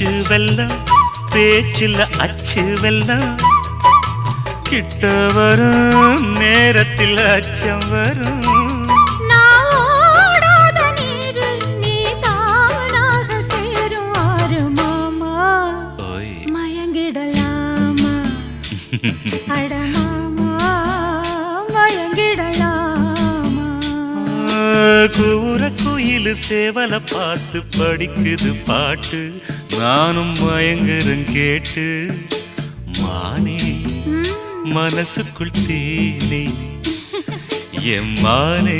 அச்சு வெல்லம் பேச்சில் அச்சு வெல்லம் கிட்ட வரும் நேரத்தில் அச்சம் வரும் கூற குயிலு சேவல பார்த்து படிக்குது பாட்டு நானும் மயங்குறேன் கேட்டு மானே மனசுக்குள் தேனே எம்மானே